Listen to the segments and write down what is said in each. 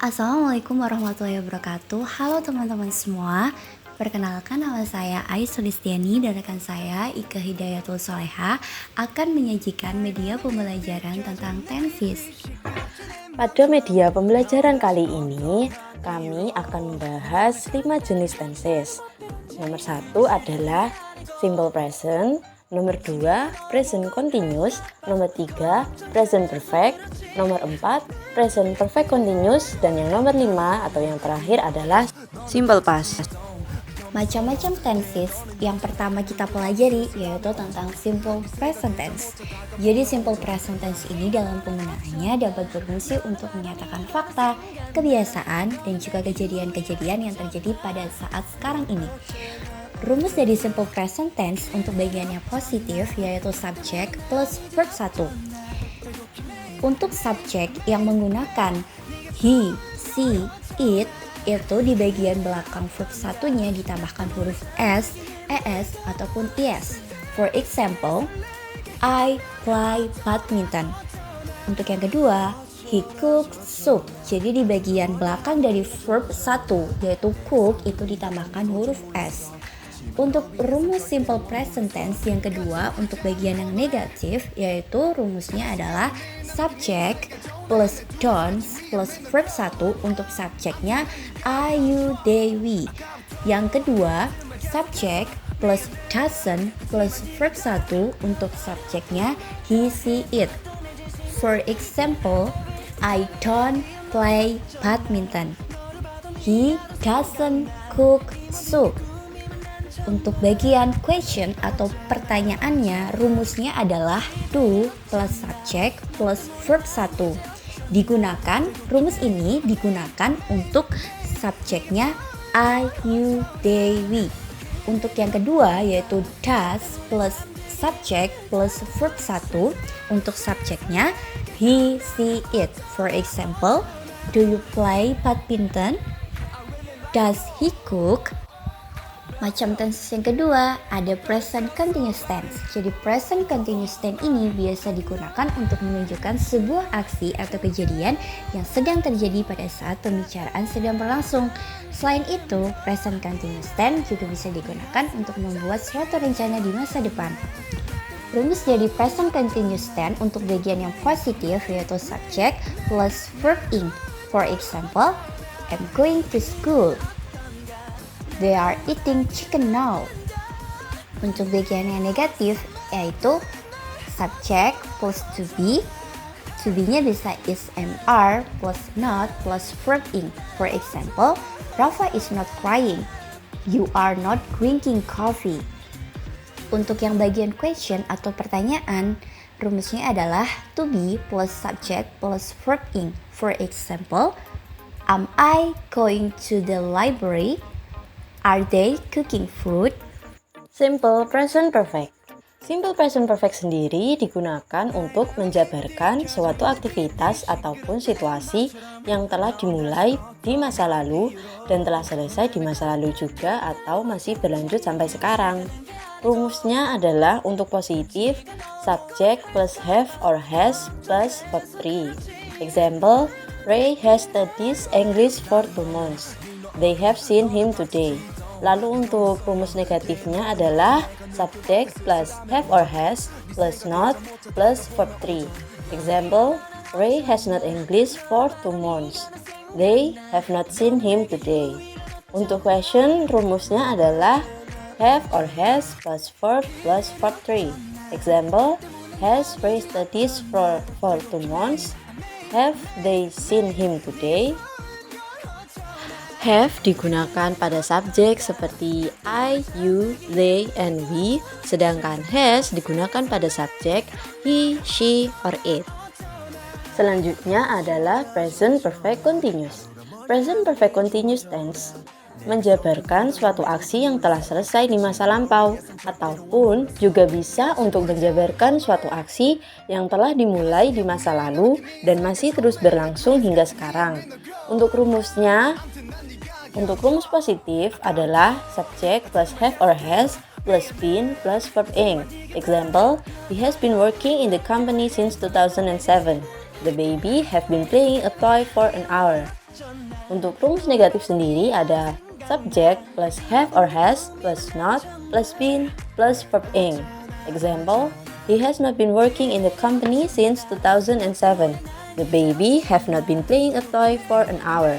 Assalamualaikum warahmatullahi wabarakatuh. Halo teman-teman semua. Perkenalkan, nama saya Ais Sulistiani dan rekan saya Ika Hidayatul Soleha akan menyajikan media pembelajaran tentang tenses. Pada media pembelajaran kali ini, kami akan membahas 5 jenis tenses. Nomor 1 adalah simple present, nomor 2 present continuous, nomor 3 present perfect, nomor 4 present perfect continuous, dan yang nomor 5 atau yang terakhir adalah simple past. Macam-macam tenses. Yang pertama kita pelajari yaitu tentang simple present tense. Jadi simple present tense ini dalam penggunaannya dapat berfungsi untuk menyatakan fakta, kebiasaan, dan juga kejadian-kejadian yang terjadi pada saat sekarang ini. Rumus dari simple present tense untuk bagiannya positif yaitu subject plus verb 1. Untuk subject yang menggunakan he, she, it, itu di bagian belakang verb satunya ditambahkan huruf s, es, ataupun es. For example, I play badminton. Untuk yang kedua, he cooks soup. Jadi di bagian belakang dari verb 1 yaitu cook itu ditambahkan huruf s. Untuk rumus simple present tense yang kedua untuk bagian yang negatif yaitu rumusnya adalah subject plus don'ts plus verb 1 untuk subjeknya I, you, they, we. Yang kedua, subject plus doesn't plus verb 1 untuk subjeknya he, she, it. For example, I don't play badminton. He doesn't cook soup. Untuk bagian question atau pertanyaannya, rumusnya adalah do plus subject plus verb 1. Rumus ini digunakan untuk subjeknya I, you, they, we. Untuk yang kedua yaitu does plus subject plus verb 1 untuk subjeknya he, she, it. For example, do you play badminton? Does he cook? Macam tenses yang kedua, ada present continuous tense. Jadi present continuous tense ini biasa digunakan untuk menunjukkan sebuah aksi atau kejadian yang sedang terjadi pada saat pembicaraan sedang berlangsung. Selain itu, present continuous tense juga bisa digunakan untuk membuat suatu rencana di masa depan. Rumus dari present continuous tense untuk bagian yang positif yaitu subject plus verb ing. For example, I'm going to school. They are eating chicken now. Untuk bagian yang negatif yaitu subject plus to be. To be-nya bisa is mr plus not plus verb ing. For example, Rafa is not crying. You are not drinking coffee. Untuk yang bagian question atau pertanyaan, rumusnya adalah to be plus subject plus verb ing. For example, am I going to the library? Are they cooking food? Simple present perfect. Simple present perfect sendiri digunakan untuk menjabarkan suatu aktivitas ataupun situasi yang telah dimulai di masa lalu dan telah selesai di masa lalu juga atau masih berlanjut sampai sekarang. Rumusnya adalah untuk positif, subject plus have or has plus verb 3. Example, Ray has studied English for 2 months. They have seen him today. Lalu untuk rumus negatifnya adalah subject plus have or has plus not plus verb 3. Example, Ray has not English for 2 months. They have not seen him today. Untuk question, rumusnya adalah have or has plus verb 3. Example, has Ray studied for 2 months? Have they seen him today? Have digunakan pada subjek seperti I, you, they, and we, sedangkan has digunakan pada subjek he, she, or it. Selanjutnya adalah present perfect continuous. Present perfect continuous tense menjabarkan suatu aksi yang telah selesai di masa lampau, ataupun juga bisa untuk menjabarkan suatu aksi yang telah dimulai di masa lalu dan masih terus berlangsung hingga sekarang. Untuk rumus positif adalah subject plus have or has plus been plus verb ing. Example, he has been working in the company since 2007. The baby have been playing a toy for an hour. Untuk rumus negatif sendiri ada subject plus have or has plus not plus been plus verb ing. Example, he has not been working in the company since 2007. The baby have not been playing a toy for an hour.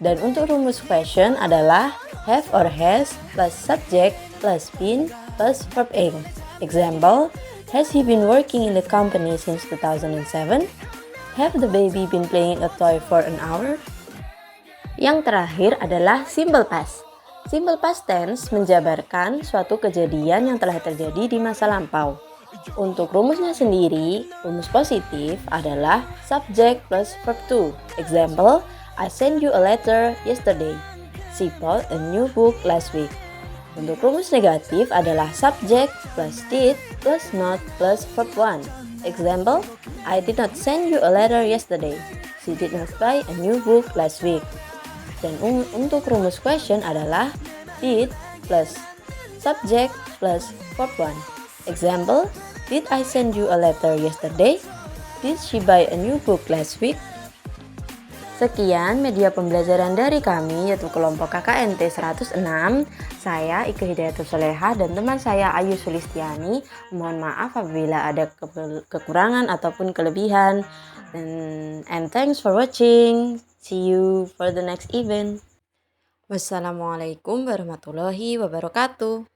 Dan untuk rumus question adalah have or has plus subject plus been plus verb ing. Example, has he been working in the company since 2007? Have the baby been playing a toy for an hour? Yang terakhir adalah simple past. Simple past tense menjabarkan suatu kejadian yang telah terjadi di masa lampau. Untuk rumusnya sendiri, rumus positif adalah subject plus verb to. Example, I sent you a letter yesterday. She bought a new book last week. Untuk rumus negatif adalah subject plus did plus not plus verb 1. Example, I did not send you a letter yesterday. She did not buy a new book last week. Dan untuk rumus question adalah did plus subject plus verb 1. Example, did I send you a letter yesterday? Did she buy a new book last week? Sekian media pembelajaran dari kami, yaitu kelompok KKNT 106. Saya Ike Hidayatul Solehah dan teman saya Ayu Sulistiani. Mohon maaf apabila ada kekurangan ataupun kelebihan. And thanks for watching. See you for the next event. Wassalamualaikum warahmatullahi wabarakatuh.